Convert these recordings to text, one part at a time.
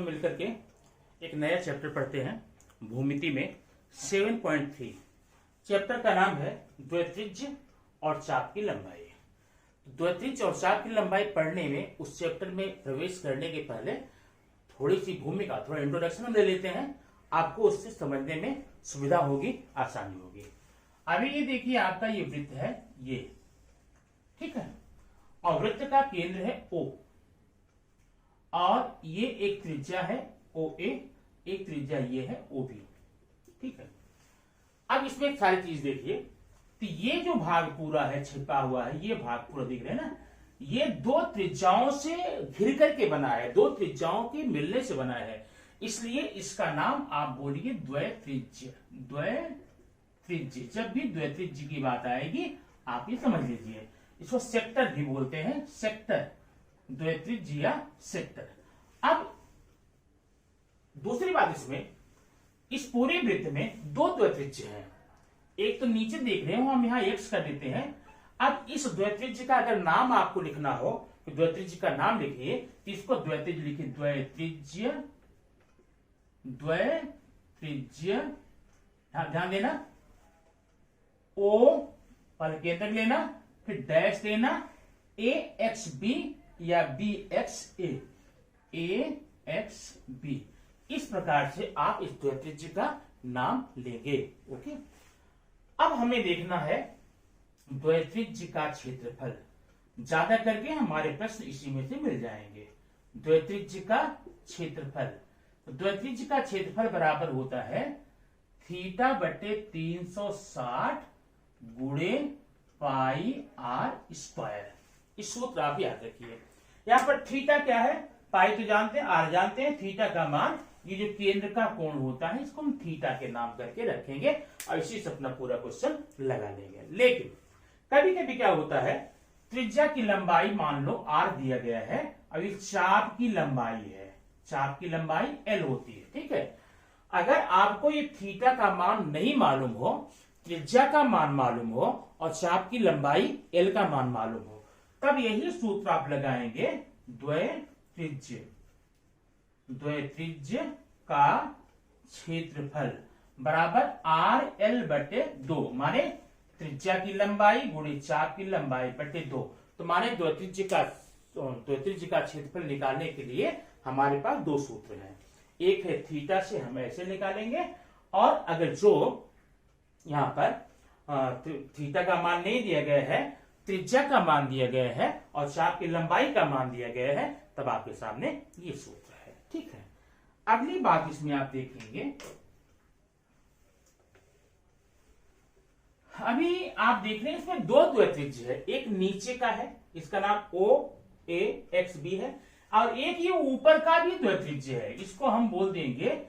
हम मिलकर के एक नया चैप्टर पढ़ते हैं भूमिति में 7.3। चैप्टर का नाम है द्वित्रिज्य और चाप की लंबाई। द्वित्रिज्य और चाप की लंबाई पढ़ने में उस चैप्टर में प्रवेश करने के पहले थोड़ी सी भूमिका, थोड़ा इंट्रोडक्शन हम ले लेते हैं। आपको उससे समझने में सुविधा होगी, आसानी होगी। अभी ये देखिए, आपका ये वृत्त है, ये ठीक है, और वृत्त का केंद्र है O, और ये एक त्रिज्या है OA, एक त्रिज्या ये है OB, ठीक है। अब इसमें एक सारी चीज देखिए, तो ये जो भाग पूरा है छिपा हुआ है, ये भाग पूरा दिख रहा है ना, ये दो त्रिज्याओं से घिर करके बना है, दो त्रिज्याओं के मिलने से बना है, इसलिए इसका नाम आप बोलिए द्वित्रिज्य। द्वित्रिज्य, जब भी द्वित्रिज्य की बात आएगी आप ये समझ लीजिए। इसको सेक्टर भी बोलते हैं, सेक्टर, द्वित्रिज्य या सेक्टर। अब दूसरी बात, इसमें इस पूरे वृत्त में दो द्वित्रिज्य हैं। एक तो नीचे देख रहे हो, हम यहाँ x कर देते हैं। अब इस द्वित्रिज्य का अगर नाम आपको लिखना हो तो द्वित्रिज्य का नाम लिखिए, तो इसको द्वित्रिज्य लिखिए, द्वित्रिज्य, द्वित्रिज्य। ध्यान देना, O पर केंद्र लेना, फिर डैश लेना, AXB या BXA, AXB। इस प्रकार से आप इस द्वित्रिज्य का नाम लेंगे। ओके, अब हमें देखना है द्वित्रिज्य का क्षेत्रफल। ज्यादा करके हमारे प्रश्न इसी में से मिल जाएंगे। द्वित्रिज्य का क्षेत्रफल, तो द्वित्रिज्य का क्षेत्रफल बराबर होता है थीटा बटे 360 गुणे पाई आर स्क्वायर। इस सूत्र आप याद रखिए। यहां पर थीटा क्या है, पाई तो जानते हैं, आर जानते हैं, थीटा का मान, ये जो केंद्र का कोण होता है, इसको हम थीटा के नाम करके रखेंगे और इसी से अपना पूरा क्वेश्चन लगा लेंगे। लेकिन कभी कभी क्या होता है, त्रिज्या की लंबाई मान लो आर दिया गया है, अभी चाप की लंबाई है, चाप की लंबाई एल होती है, ठीक है। अगर आपको ये थीटा का मान नहीं मालूम हो, त्रिज्या का मान मालूम हो और चाप की लंबाई एल का मान मालूम हो, तब यही सूत्र आप लगाएंगे, द्वित्रिज्य, द्वित्रिज्य का क्षेत्रफल बराबर आर एल बटे 2, माने त्रिज्या की लंबाई गुणे चाप की लंबाई बटे 2। तो माने द्वित्रिज्य का क्षेत्रफल निकालने के लिए हमारे पास दो सूत्र हैं। एक है थीटा से हम ऐसे निकालेंगे, और अगर जो यहां पर थीटा का मान नहीं दिया गया है, त्रिज्या का मान दिया गया है और चाप की लंबाई का मान दिया गया है, तब आपके सामने ये सूत्र है, ठीक है। अगली बात इसमें आप देखेंगे, अभी आप देख रहे हैं इसमें दो द्वित्रिज्य है, एक नीचे का है, इसका नाम OAXB है, और एक ये ऊपर का भी द्वित्रिज्य है, इसको हम बोल देंगे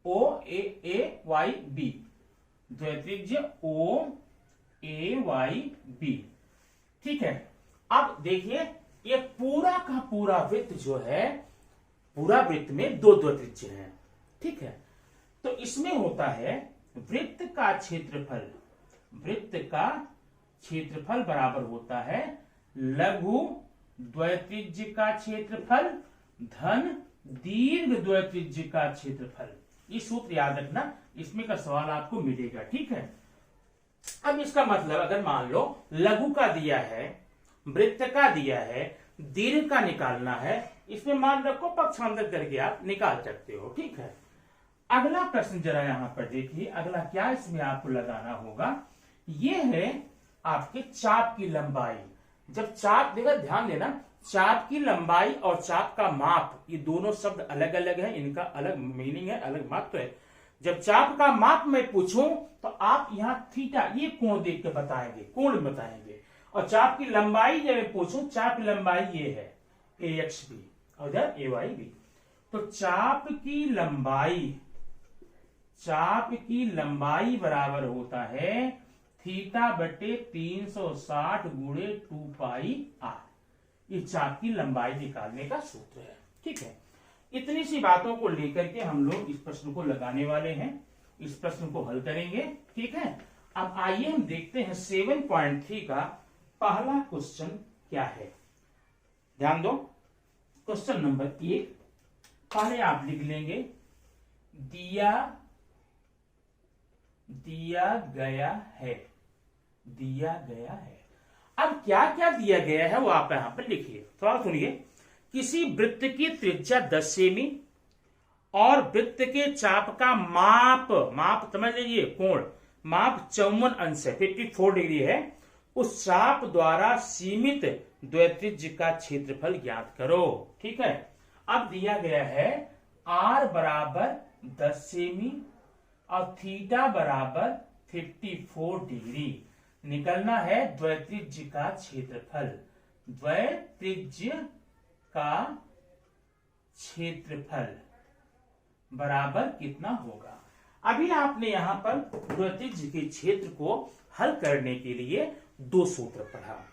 OAYB, द्वित्रिज्य OAYB, ठीक है। अब देखिए, ये पूरा का पूरा वृत्त जो है, पूरा वृत्त में दो द्वित्रिज्य हैं, ठीक है। तो इसमें होता है वृत्त का क्षेत्रफल, वृत्त का क्षेत्रफल बराबर होता है लघु द्वित्रिज्य का क्षेत्रफल धन दीर्घ द्वित्रिज्य का क्षेत्रफल। ये सूत्र याद रखना, इसमें का सवाल आपको मिलेगा, ठीक है। अब इसका मतलब, अगर मान लो लघु का दिया है, वृत्त का दिया है, दीर्घ का निकालना है, इसमें मान रखो पक्षांतर करके आप निकाल सकते हो, ठीक है। अगला प्रश्न जरा यहां पर देखिए, अगला क्या इसमें आपको लगाना होगा, ये है आपके चाप की लंबाई। जब चाप, देखा ध्यान देना, चाप की लंबाई और चाप का माप, ये दोनों शब्द अलग अलग है, इनका अलग मीनिंग है, अलग महत्व है। जब चाप का माप मैं पूछूं तो आप यहाँ थीटा, ये कोण देख के बताएंगे, कोण बताएंगे, और चाप की लंबाई जब मैं पूछूं, चाप की लंबाई ये है AXB और इधर AYB। तो चाप की लंबाई बराबर होता है थीटा बटे 360 गुणे 2 पाई आर। ये चाप की लंबाई निकालने का सूत्र है, ठीक है। इतनी सी बातों को लेकर के हम लोग इस प्रश्न को लगाने वाले हैं, इस प्रश्न को हल करेंगे, ठीक है। अब आइए हम देखते हैं 7.3 का पहला क्वेश्चन क्या है। ध्यान दो, क्वेश्चन नंबर 1 पहले आप लिख लेंगे दिया गया है। दिया गया है। अब क्या क्या दिया गया है वो आप यहां पर लिखिए। थोड़ा सुनिए। किसी वृत्त की त्रिज्या 10 सेमी और वृत्त के चाप का माप समझ लीजिए, कोण माप 54 अंश है, 54 डिग्री है। उस चाप द्वारा सीमित द्वैत्रिज्य का क्षेत्रफल ज्ञात करो। ठीक है। अब दिया गया है r बराबर 10 सेमी और थीटा बराबर 54 डिग्री। निकलना है द्वैत्रिज्य का क्षेत्रफल। द्वैत्रिज्य का क्षेत्रफल बराबर कितना होगा। अभी आपने यहां पर द्वैत्रिज्य के क्षेत्र को हल करने के लिए 2 सूत्र पढ़ा।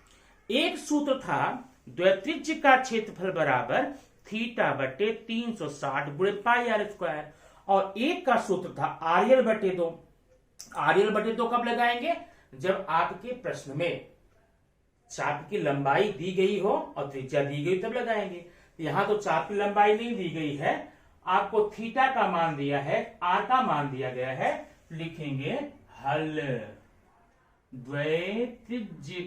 एक सूत्र था द्वैत्रिज्य का क्षेत्रफल बराबर थीटा बटे 360 गुणे पाई आर स्क्वायर, और एक का सूत्र था आरएल बटे 2। आरएल बटे 2 कब लगाएंगे? जब आपके प्रश्न में चाप की लंबाई दी गई हो और त्रिज्या दी गई तब लगाएंगे। यहां तो चाप की लंबाई नहीं दी गई है, आपको थीटा का मान दिया है, आर का मान दिया गया है। लिखेंगे हल। द्वैत्रिज्य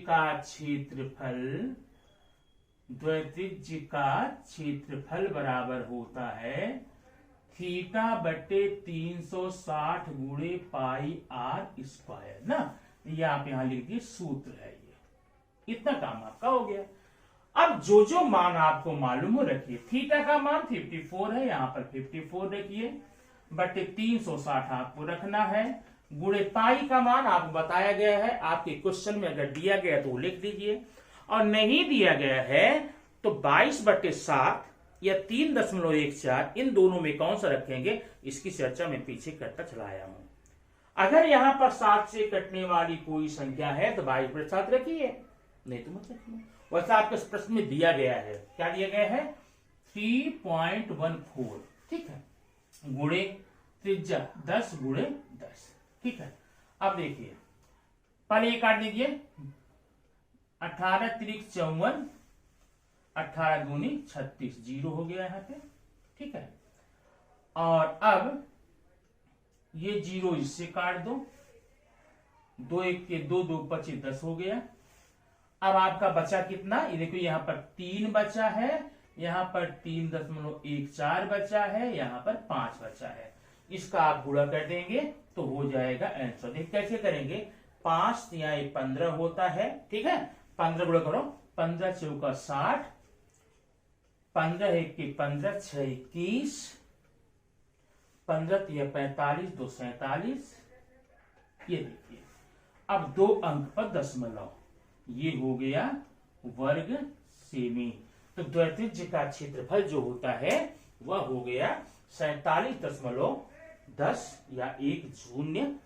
का क्षेत्रफल बराबर होता है थीटा बटे 360 गुणे पाई आर स्क्वायर ना। ये आप यहां लिख दिए, सूत्र है ये। इतना काम आपका हो गया। अब जो मान आपको मालूम हो रखिए। थीटा का मान 54 है, यहां पर 54 रखिए, बटे 360 आपको रखना है, गुणे पाई का मान आपको बताया गया है। आपके क्वेश्चन में अगर दिया गया तो वो लिख दीजिए, और नहीं दिया गया है तो 22/7 या 3.14 इन दोनों में कौन सा रखेंगे, इसकी चर्चा मैं पीछे करता चला आया हूं। अगर यहां पर 7 से कटने वाली कोई संख्या है तो 22/7 रखिए, नहीं तो मत रखिए। वैसे आपके प्रश्न में दिया गया है, क्या दिया गया है? 3.14। ठीक है, गुणे त्रिज्या 10 गुणे 10। ठीक है। अब देखिए, पहले ये काट लीजिए, 18 3 54, 18 दूनी 36, 0 हो गया यहाँ पे। ठीक है। और अब ये 0 इससे काट दो, 2 1 के 2 2 25 10 हो गया। अब आपका बचा कितना? ये देखो, यहाँ पर 3 बचा है, यहाँ पर 3.14 बचा है, यहाँ पर 5 बचा है। इसका आप गुणा कर देंगे तो हो जाएगा आंसर। देखिए कैसे करेंगे, 5 या 15 होता है। ठीक है, 15 गुणा करो, 15 चौका 60, 15 1 के 15, 6 21, 15 3 45, 2 47। ये देखिए, अब 2 अंक पर दशमलव, ये हो गया वर्ग सेमी। तो द्वैत्रिज्य का क्षेत्रफल जो होता है वह हो गया 47.10 या 10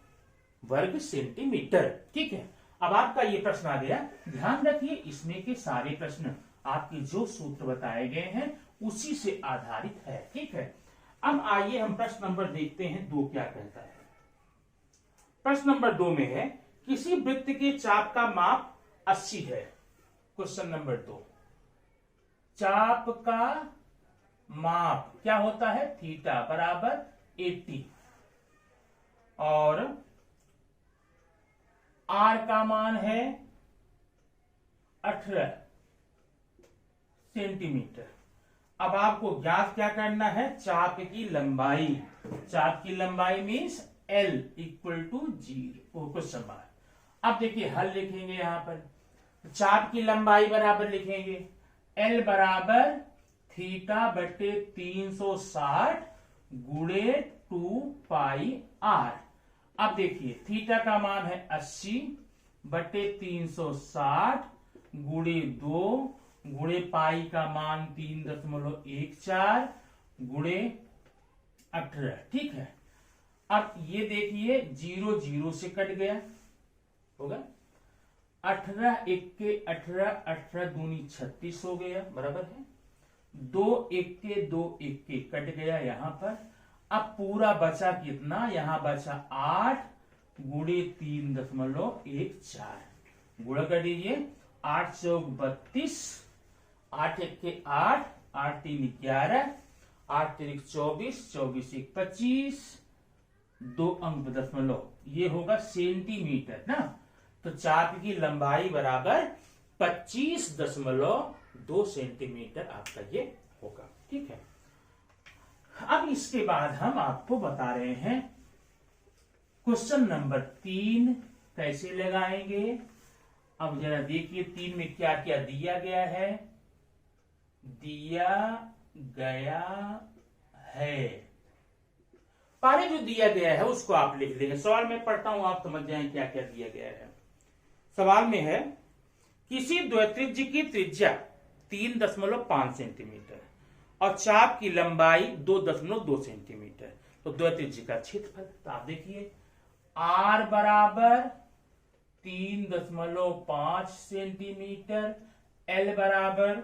वर्ग सेंटीमीटर। ठीक है। अब आपका ये प्रश्न आ गया। ध्यान रखिए, इसमें के सारे प्रश्न आपके जो सूत्र बताए गए हैं उसी से आधारित है। ठीक है। अब आइए हम प्रश्न नंबर देखते हैं 2 क्या कहता है। प्रश्न नंबर 2 में है, किसी वृत्त के चाप का माप 80 है। क्वेश्चन नंबर 2, चाप का माप क्या होता है? थीटा बराबर 80, और आर का मान है 18 सेंटीमीटर। अब आपको ज्ञात क्या करना है? चाप की लंबाई। चाप की लंबाई means L equal to 0। Question mark. अब देखिए हल लिखेंगे, यहां पर चाप की लंबाई बराबर लिखेंगे L बराबर थीटा बटे 360 गुणे 2 पाई आर। अब देखिए, थीटा का मान है 80 बटे 360 गुणे 2 गुणे पाई का मान 3.14 गुणे 18। ठीक है। अब ये देखिए, 0 0 से कट गया, होगा 18 1 के 18, 18 दूनी 36 हो गया, बराबर है। 2 1 के 2 1 के कट गया यहां पर। अब पूरा बचा कितना? यहां बचा 8 गुणे 3.14। गुणा कर दीजिए, 8 चौक 32, 8 1 के 8, 8 3 11, 8 3 24, 24 1 25, 2 अंक दशमलव, ये होगा सेंटीमीटर ना। तो चाप की लंबाई बराबर 25.2 सेंटीमीटर आपका ये होगा। ठीक है, अब इसके बाद हम आपको बता रहे हैं क्वेश्चन नंबर 3 कैसे लगाएंगे। अब जरा देखिए 3 में क्या क्या दिया गया है। दिया गया है, पहले जो दिया गया है उसको आप लिख लेंगे। सवाल में पढ़ता हूं, आप समझ जाएं क्या क्या दिया गया है। सवाल में है किसी द्वित्रिज्य की त्रिज्या 3.5 सेंटीमीटर और चाप की लंबाई 2.2 सेंटीमीटर, तो द्वित्रिज्य का क्षेत्रफल। तो आप देखिए R बराबर 3.5 सेंटीमीटर, L बराबर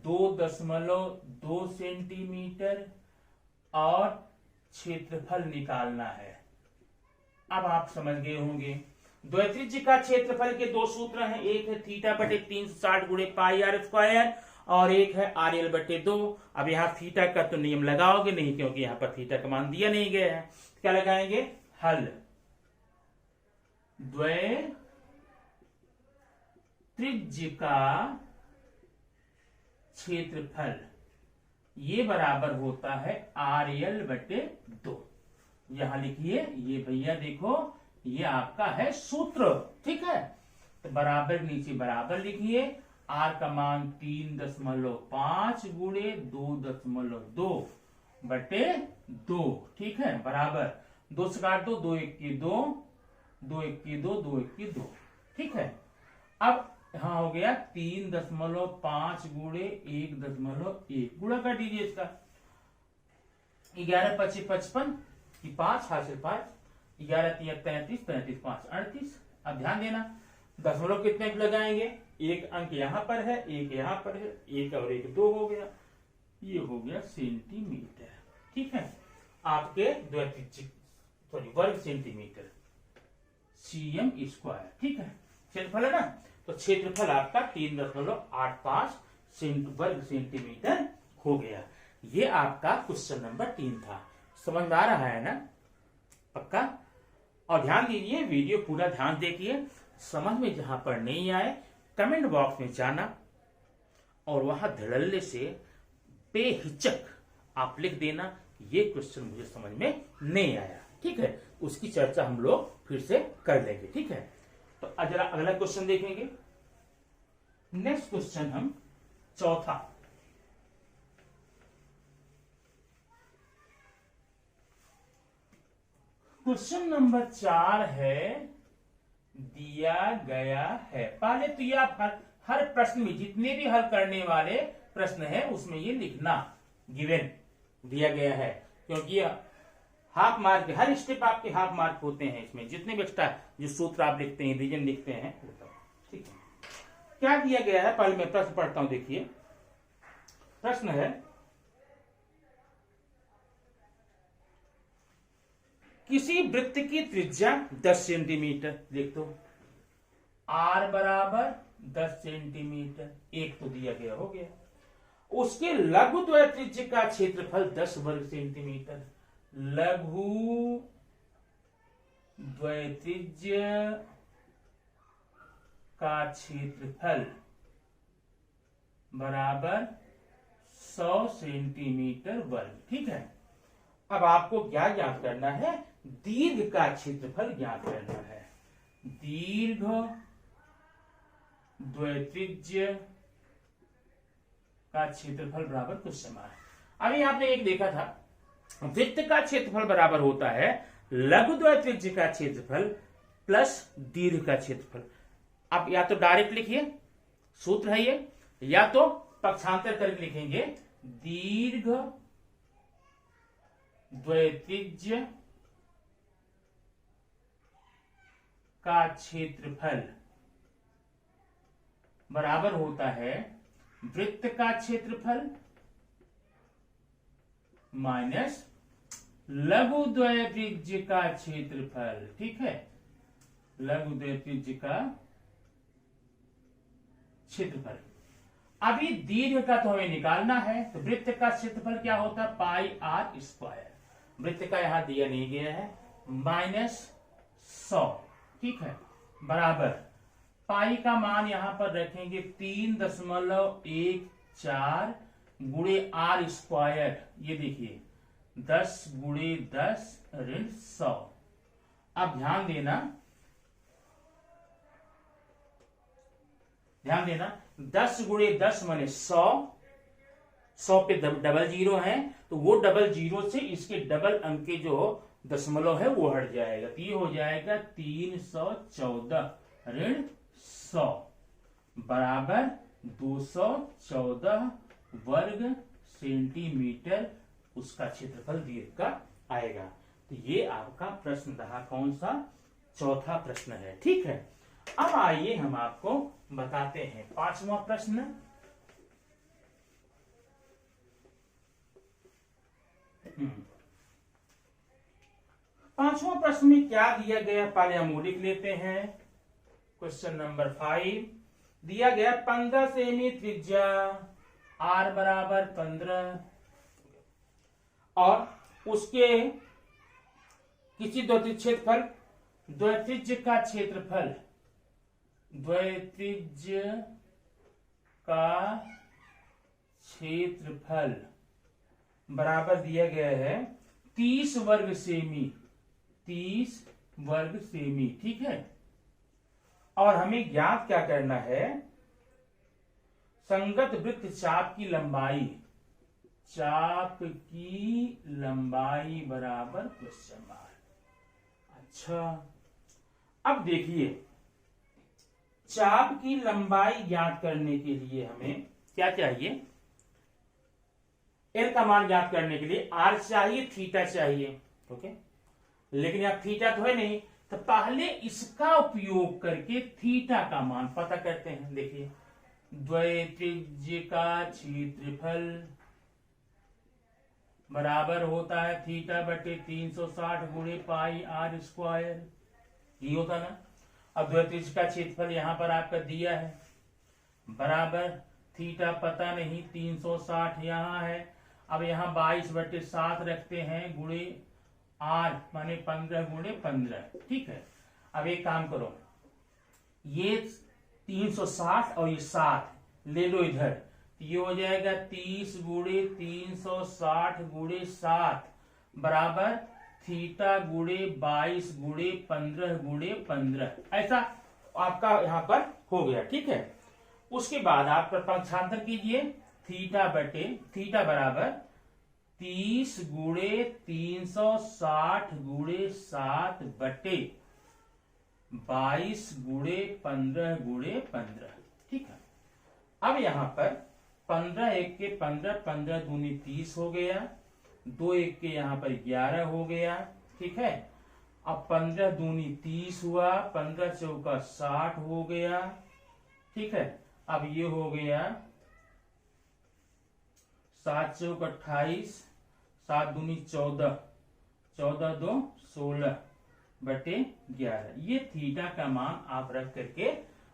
2.2 सेंटीमीटर और क्षेत्रफल निकालना है। अब आप समझ गए होंगे द्वित्रिज्य का क्षेत्रफल के दो सूत्र हैं, एक है थीटा बटे 360 गुणे पाई आर स्क्वायर और एक है आर एल बटे 2। अब यहाँ थीटा का तो नियम लगाओगे नहीं क्योंकि यहाँ पर थीटा का मान दिया नहीं गया है। क्या लगाएंगे, हल द्वित्रिज्य का क्षेत्रफल ये बराबर होता है आर एल बटे 2। यहां लिखिए, ये भैया देखो ये आपका है सूत्र। ठीक है, तो बराबर नीचे बराबर लिखिए, आर का मान 3.5 गुणे 2.2 बटे 2। ठीक है, बराबर 2 से काट दो, 2 1 की 2, 2 1 की 2, 2 1 की 2। ठीक है, अब यहां हो गया 3.5 गुणे 1.1, गुणा कर दीजिए इसका। 11 25 55 की 5 हासिल 5, 11 3 33, 33 5 38। अब ध्यान देना दशमलव कितने लगाएंगे, एक अंक यहां पर है, एक यहां पर है, एक और एक 2 हो गया, ये हो गया सेंटीमीटर। ठीक है, आपके द्वित्रिज्य वर्ग सेंटीमीटर cm स्क्वायर। ठीक है, क्षेत्रफल है ना, तो क्षेत्रफल आपका 3.85 वर्ग सेंटीमीटर हो गया। ये आपका क्वेश्चन नंबर 3 था। समझ में आ रहा है ना, पक्का। और ध्यान दीजिए, वीडियो पूरा ध्यान देखिए, समझ में जहां पर नहीं आए कमेंट बॉक्स में जाना और वहां धड़ल्ले से बेहिचक आप लिख देना ये क्वेश्चन मुझे समझ में नहीं आया। ठीक है, उसकी चर्चा हम लोग फिर से कर लेंगे। ठीक है, तो जरा अगला क्वेश्चन देखेंगे। नेक्स्ट क्वेश्चन हम चौथा, क्वेश्चन नंबर 4 है दिया गया है। पहले तो ये आप हर प्रश्न में जितने भी हल करने वाले प्रश्न है उसमें ये लिखना गिवन दिया गया है, क्योंकि हाफ मार्क, हर स्टेप आपके हाफ मार्क होते हैं। इसमें जितने भी एक्स्ट्रा जो सूत्र आप लिखते हैं, रीजन लिखते हैं। ठीक है, क्या दिया गया है, पहले मैं प्रश्न पढ़ता हूं। देखिए प्रश्न है किसी वृत्त की त्रिज्या 10 सेंटीमीटर, देख दो आर बराबर 10 सेंटीमीटर, एक तो दिया गया हो गया। उसके लघु द्वित्रिज्य का क्षेत्रफल 10 वर्ग सेंटीमीटर। लघु द्वित्रिज्य का क्षेत्रफल बराबर 100 सेंटीमीटर वर्ग। ठीक है, अब आपको क्या ज्ञात करना है, दीर्घ का क्षेत्रफल ज्ञात करना है। दीर्घ द्वित्रिज्य का क्षेत्रफल बराबर क्वेश्चन मार्क। अभी आपने एक देखा था, वृत्त का क्षेत्रफल बराबर होता है लघु द्वित्रिज्य का क्षेत्रफल प्लस दीर्घ का क्षेत्रफल। आप या तो डायरेक्ट लिखिए, सूत्र है ये, या तो पक्षांतर करके लिखेंगे दीर्घ द्वित्रिज्य का क्षेत्रफल बराबर होता है वृत्त का क्षेत्रफल माइनस लघु द्वित्रिज्य का क्षेत्रफल। ठीक है, लघु द्वित्रिज्य का क्षेत्रफल। अभी दीर्घ का तो हमें निकालना है, तो वृत्त का क्षेत्रफल क्या होता है, पाई आर स्क्वायर। वृत्त का यहां दिया नहीं गया है, -100, ठीक है, बराबर पाई का मान यहां पर रखेंगे 3.14 गुणे आर स्क्वायर। ये देखिए 10 गुणे 10 ऋण 100। अब ध्यान देना 10 गुणे 10 माने 100, 100 पे डबल जीरो है, तो वो डबल जीरो से इसके डबल अंक के जो दशमलव है वो हट जाएगा, तो ये हो जाएगा 314 ऋण 100 बराबर 214 वर्ग सेंटीमीटर उसका क्षेत्रफल दीर्घ का आएगा। तो ये आपका प्रश्न रहा, कौन सा, चौथा प्रश्न है, ठीक है। अब आइए हम आपको बताते हैं पांचवा प्रश्न। पांचवा प्रश्न में क्या दिया गया, पहले हम वो लिख लेते हैं। क्वेश्चन नंबर 5 दिया गया 15 सेमी त्रिज्या, r बराबर 15 और उसके किसी द्वित्रिज्य क्षेत्रफल, द्वित्रिज्य का क्षेत्रफल, द्वित्रिज्य का क्षेत्रफल बराबर दिया गया है 30 वर्ग सेमी, 30 वर्ग सेमी, ठीक है। और हमें ज्ञात क्या करना है, संगत वृत्त चाप की लंबाई, चाप की लंबाई बराबर क्वेश्चन मार्क। अच्छा, अब देखिए चाप की लंबाई ज्ञात करने के लिए हमें क्या चाहिए, एल का मान ज्ञात करने के लिए आर चाहिए, थीटा चाहिए, ओके। लेकिन यहाँ थीटा तो है नहीं, तो पहले इसका उपयोग करके थीटा का मान पता करते हैं। देखिए द्वित्रिज्य का क्षेत्रफल बराबर होता है थीटा बटे 360 गुणे पाई आर स्क्वायर, ये होता ना। अब द्वित्रिज्य का क्षेत्रफल यहां पर आपका दिया है, बराबर थीटा पता नहीं, 360 यहां है। अब यहां 22 बटे 7 रखते हैं, गुणे आर माने 15 गुणे 15, ठीक है। अब एक काम करो, ये 360 और ये 7 ले लो इधर, ये हो जाएगा 30 गुणे 360 गुणे 7 बराबर थीटा गुणे 22 गुणे 15 गुणे 15, ऐसा आपका यहां पर हो गया, ठीक है। उसके बाद आप पक्षांतर कीजिए, थीटा बराबर 30 गुणे 360 गुणे 7 बटे 22 गुणे 15 गुणे 15, ठीक है। अब यहां पर 15 एक के 15, 15 दूनी 30 हो गया, 2 एक के यहां पर 11 हो गया, ठीक है। अब 15 दूनी 30 हुआ, 15 चौका 60 हो गया, ठीक है। अब ये हो गया 7 चौक 28, 7 दूनी 14, 14 दो 16 बटे 11। ये थीटा का मान आप रख करके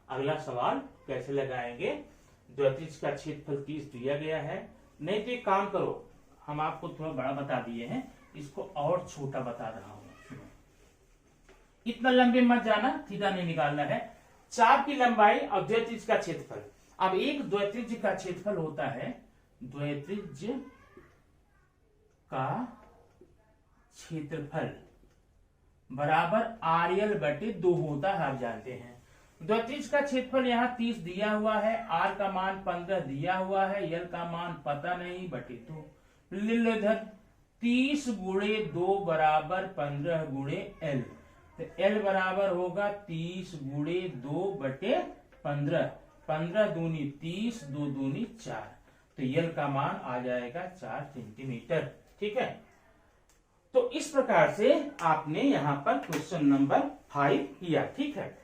अगला सवाल कैसे लगाएंगे। द्वित्रिज्य का क्षेत्रफल 30 दिया गया है, नहीं तो एक काम करो, हम आपको थोड़ा बड़ा बता दिए हैं, इसको और छोटा बता रहा हूं। इतना लंबे मत जाना, थीटा नहीं निकालना है। चाप की लंबाई और द्वित्रिज्य का क्षेत्रफल। अब एक द्वित्रिज्य का क्षेत्रफल होता है, द्वित्रिज्य का क्षेत्रफल बराबर RL बटे 2 होता है, आप जानते हैं। द्वित्रिज्य का क्षेत्रफल यहाँ 30 दिया हुआ है, R का मान 15 दिया हुआ है, L का मान पता नहीं, बटे 2 ले लो इधर। 30 गुणे 2 बराबर 15 गुणे L, तो L बराबर होगा 30 गुणे 2 बटे 15, 15 दूनी 30, 2 दूनी 4, तो L का मान आ जाएगा 4 सेंटीमीटर, ठीक है। तो इस प्रकार से आपने यहां पर क्वेश्चन नंबर 5 किया, ठीक है।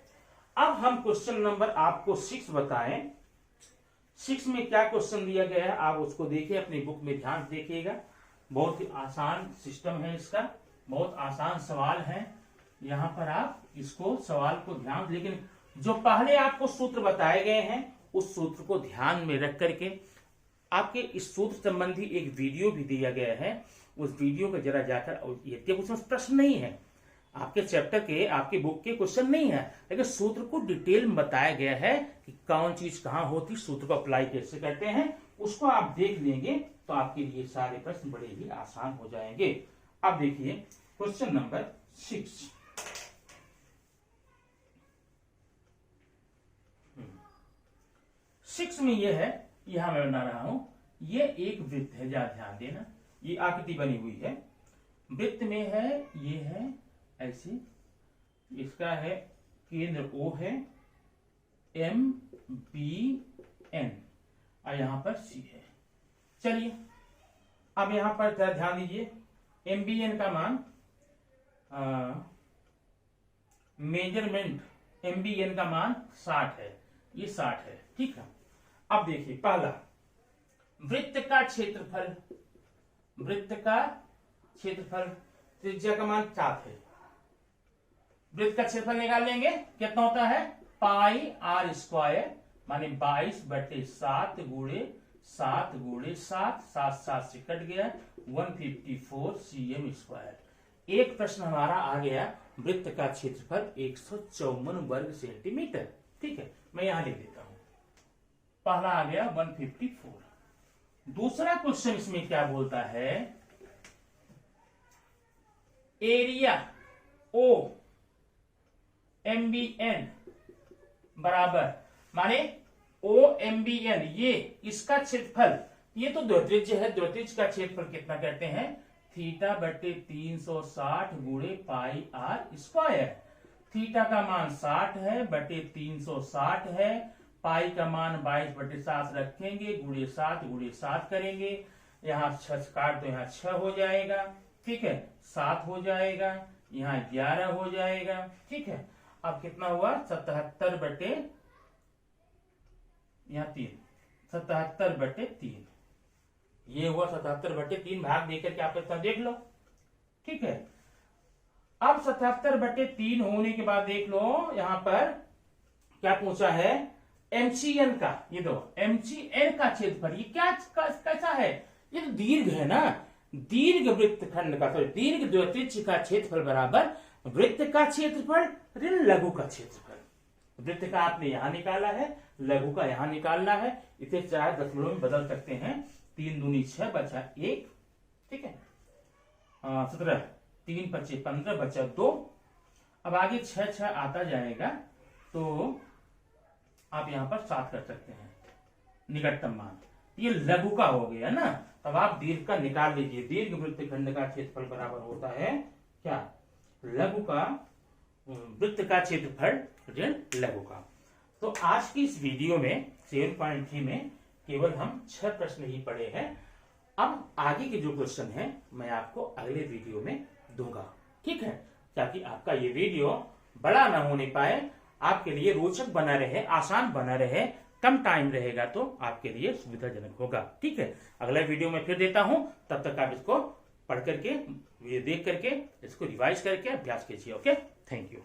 अब हम क्वेश्चन नंबर आपको 6 बताएं। 6 में क्या क्वेश्चन दिया गया है आप उसको देखिए, अपनी बुक में ध्यान से देखिएगा। बहुत ही आसान सिस्टम है इसका, बहुत आसान सवाल है। यहाँ पर आप इसको सवाल को ध्यान, लेकिन जो पहले आपको सूत्र बताए गए हैं उस सूत्र को ध्यान में रख करके आपके इस सूत्र संबंधी एक वीडियो भी दिया गया है, उस वीडियो को जरा जाकर, ये उसमें प्रश्न नहीं है, आपके चैप्टर के आपके बुक के क्वेश्चन नहीं है, लेकिन सूत्र को डिटेल में बताया गया है कि कौन चीज कहां होती, सूत्र को अप्लाई कैसे करते हैं, उसको आप देख लेंगे तो आपके लिए सारे प्रश्न बड़े ही आसान हो जाएंगे। अब देखिए क्वेश्चन नंबर 6। सिक्स में यह है, यहां मैं बना रहा हूं, ये एक वृत्त है, जरा ध्यान देना, ये आकृति बनी हुई है, वृत्त में है, ये है ऐसे, इसका है केंद्र O है, MBN और यहां पर C है। चलिए अब यहां पर जरा ध्यान दीजिए, MBN का मान मेजरमेंट MBN का मान 60 है, ये 60 है, ठीक है। अब देखिए पहला, वृत्त का क्षेत्रफल, वृत्त का क्षेत्रफल, त्रिज्या का मान 7 है, वृत्त का क्षेत्रफल निकाल लेंगे, कितना होता है पाई r स्क्वायर, माने 22/7 गुणे 7 गुणे 7, 7 से कट गया, 154 cm स्क्वायर। एक प्रश्न हमारा आ गया, वृत्त का क्षेत्रफल 154 वर्ग सेंटीमीटर, ठीक है, मैं यहां लिख देता हूं, पहला आ गया 154। दूसरा क्वेश्चन इसमें क्या बोलता है, एरिया O MBN बराबर, माने OMBN, ये इसका क्षेत्रफल, ये तो द्वित्रिज्य है, द्वित्रिज्य का क्षेत्रफल कितना कहते हैं, θ/360 गुणे पाई r स्क्वायर। थीटा का मान 60 है, बटे 360 है, पाई का मान 22/7 रखेंगे, गुणे 7 करेंगे, यहाँ 6 काट तो यहाँ 6 हो जाएगा, ठीक है, 7 हो जाएगा, यहाँ 11 हो जाएगा, ठीक है। अब कितना हुआ, 77/3, यहाँ 3, 77/3, ये हुआ 77/3, भाग देकर के आप इतना देख लो, ठीक है। अब 77/3 होने के बाद देख लो, यहां पर क्या पूछा है, MCN का, ये दो MCN का क्षेत्रफल, ये क्या कैसा है, ये तो दीर्घ है ना, दीर्घ वृत्तखंड का, सॉरी दीर्घ द्वित्रिज्य का क्षेत्रफल बराबर वृत्त का क्षेत्रफल ऋण लघु का क्षेत्रफल। वृत्त का आपने यहां निकाला है, लघु का यहां निकालना है, इसे चाहे दशमलव में बदल सकते हैं, 3 दूनी 6 बचा 1, ठीक है, 17, 3 × 5 = 15 बचा 2। अब आगे 6 आता जाएगा, तो आप यहां पर 7 कर सकते हैं, निकटतम मान, ये लघु का हो गया ना, तब आप दीर्घ का निकाल लीजिए, दीर्घ वृत्तखंड का क्षेत्रफल बराबर होता है क्या, लघु का, वृत्त का क्षेत्रफल ऋण लघु का। तो आज की इस वीडियो में 7.3 में केवल हम 6 प्रश्न ही पढ़े हैं। अब आगे के जो क्वेश्चन हैं मैं आपको अगले वीडियो में दूंगा, ठीक है, ताकि आपका ये वीडियो बड़ा ना होने पाए, आपके लिए रोचक बना रहे, आसान बना रहे, कम टाइम रहेगा तो आपके लिए सुविधाजनक होगा, ठीक है। अगला वीडियो में फिर देता हूं, तब तक आप इसको पढ़ करके, वीडियो देख करके इसको रिवाइज करके अभ्यास कीजिए। Okay, thank you.